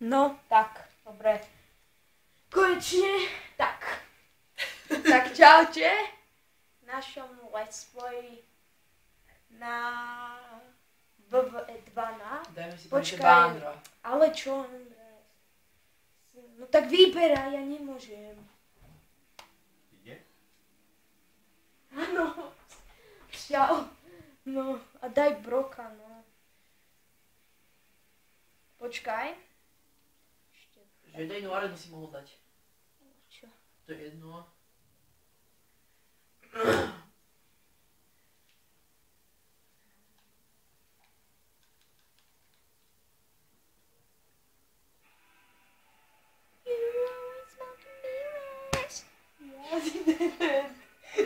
No, tak, dobre. Konečne, tak. Tak čaute. V našom let's play na WWE 12. Dajme si Počkaj, Bandra. ale čo, Andrés? No tak vyberaj, ja nemôžem. Ide? Áno. Šťal. No, a daj Broka, no. Počkaj. Ešte. Že jednu arenu si mohol dať. Čo? To je jedno.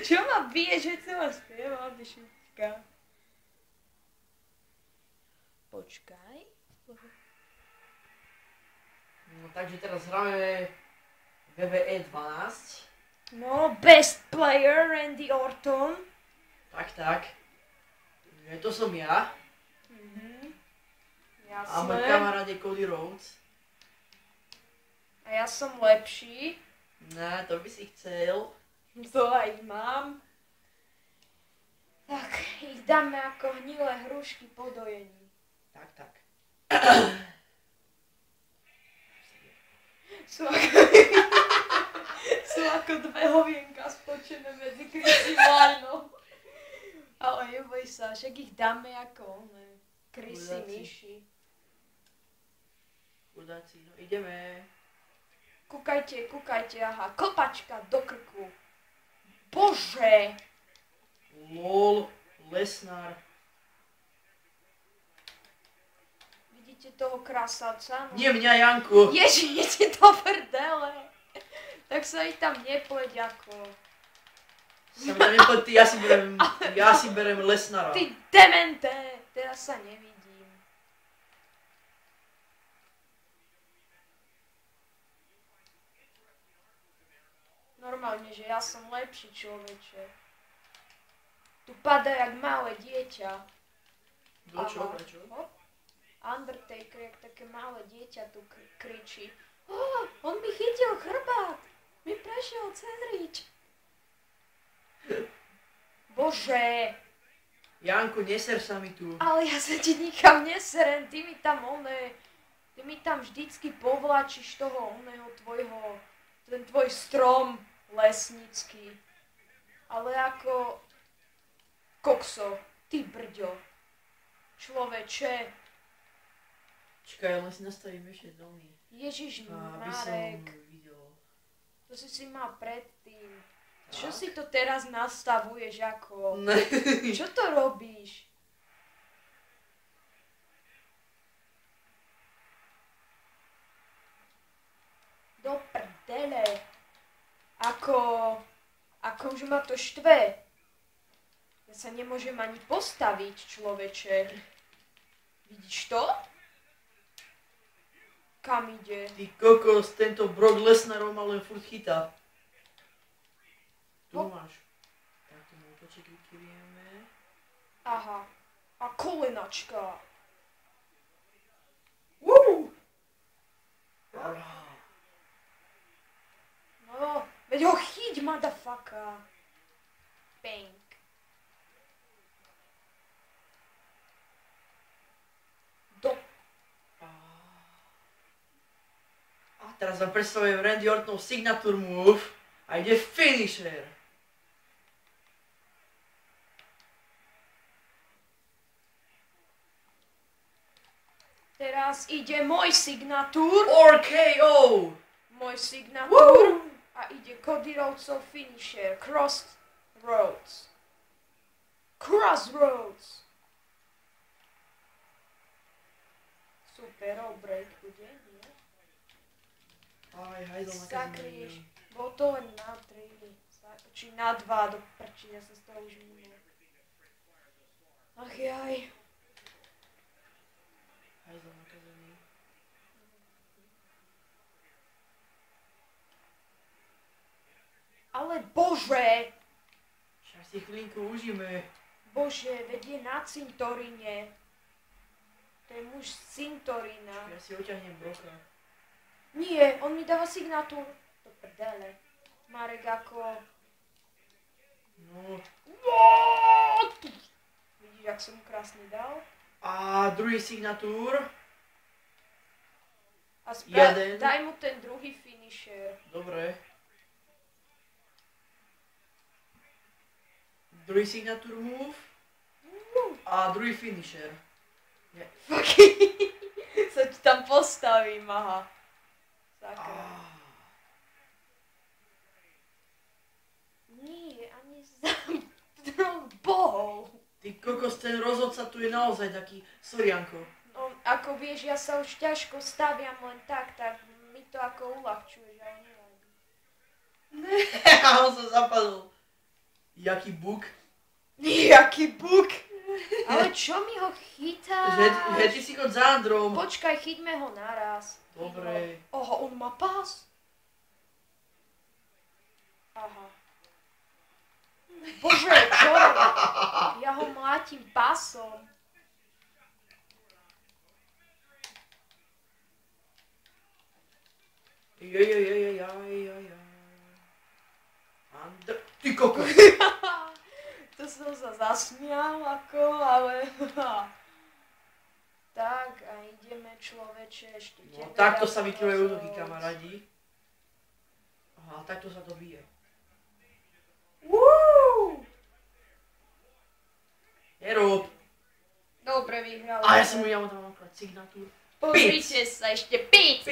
Čo ma bije, že som ma spieval, dešutka? Počkaj. No takže teraz hráme WWE 12. No, best player Randy Orton. Tak. Že to som ja. A môj Jasné. kamarát je Cody Rhodes. A ja som lepší. Ne, to by si chcel. To aj mám. Tak, ich dáme ako hnilé hrušky po dojení. Tak. Sú ako dve hovienka spočené medzi krysím lajnom. Ale neboj sa, však ich dáme ako one. Krysy, Chudáci. myši. Chudáci, no ideme. Kúkajte, aha, kopačka do krku. Bože! LOL, Lesnar. Vidíte toho krasavca? No? Nie mňa, Janku. Ježi, idete do prdele. Tak sa ich tam nepleť ako. Sa mi tam nepleť, ja si berem Lesnara. Ty demente! Teraz sa nevidím. Normálne, že ja som lepší človeče. Tu padá jak malé dieťa. Čo, Aha. prečo? Hop. Undertaker, jak také malé dieťa tu kričí. Oh, on mi chytil chrbát. Mi prešiel cez rič. Bože. Janku, neser sa mi tu. Ale ja sa ti nikam neserem, ty mi tam vždycky povlačíš toho oného tvojho, ten tvoj strom lesnícky. Ale ako kokso, ty brďo, človeče, Čakaj, len si nastavím ešte domy. Ježiš Aby som Marek, videl. to si mal predtým. Čo Tak. si to teraz nastavuješ ako? Ne. Čo to robíš? Do prdele. Ako už ma to štve. Ja sa nemôžem ani postaviť, človeče. Vidíš to? Kam ide? Ty kokos, tento Brock Lesnar ma len furt chytá. Tu Hop. máš. Tak to motoček vykryjeme. Aha. A kolenačka. No, veď ho chyť, motherfucker. Bang. Do... A teraz vám predstavujem Randy Ortonov signature move a ide finisher. Teraz ide môj signatúr. RKO! Môj signatúr. A ide Cody Rhodesov finisher. Crossroads. Super, break bude, nie? Aj, hajdol na Zakrieš. Bol to len na 3. Či na 2 do prči, ja sa z toho už minul. Ach jaj. Hajdol nakazený. Ale bože! Však si chvíľku užíme. Bože, veď je na cintoríne. To je muž z cintorína. Ja si oťahnem Broka. Nie, on mi dáva signatúru. Do prdele. Marek ako... No. Vidíš, jak som mu krásne dal? A druhý signatúr. A Jeden. daj mu ten druhý finisher. Dobre. Druhý signatúr move. A druhý finisher. Nie. Fuck. Sa ti tam postavím, aha. Sakra. Nie, ani za bohov. Ty kokos, ten rozhodca tu je naozaj taký sorianko. No, ako vieš, ja sa už ťažko staviam len tak mi to ako uľahčuje, že ale nevadí. Ne, a on sa zapadol. Jaký buk. Jaký buk. Ale čo mi ho chytáš? Že ty si chod za Androm. Počkaj, chyťme ho naraz. Dobre. Oho, on má pás. Aha. Bože, čo robí? Ja ho mlátim pásom. Andr... Ty kokos. To som sa zasmial ako, ale... Tak a ideme človeče ešte. No, takto sa vykrývajú útoky, kamarádi. Aha, takto sa to bije. Nerob. Dobre, vyhral. A ja som mu tam akorát signatúru. Pozrite sa ešte. Pic.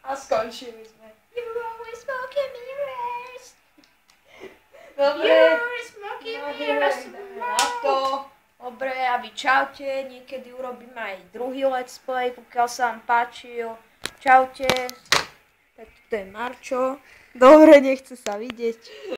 A skončili sme. You're always smoking mirrors. Dobre. You're smoking mirrors. Na to. Dobre, a vy čaute. Niekedy urobíme aj druhý let's play, pokiaľ sa vám páčil. Čaute. Tak to je Marčo. Dobre, nechce sa vidieť.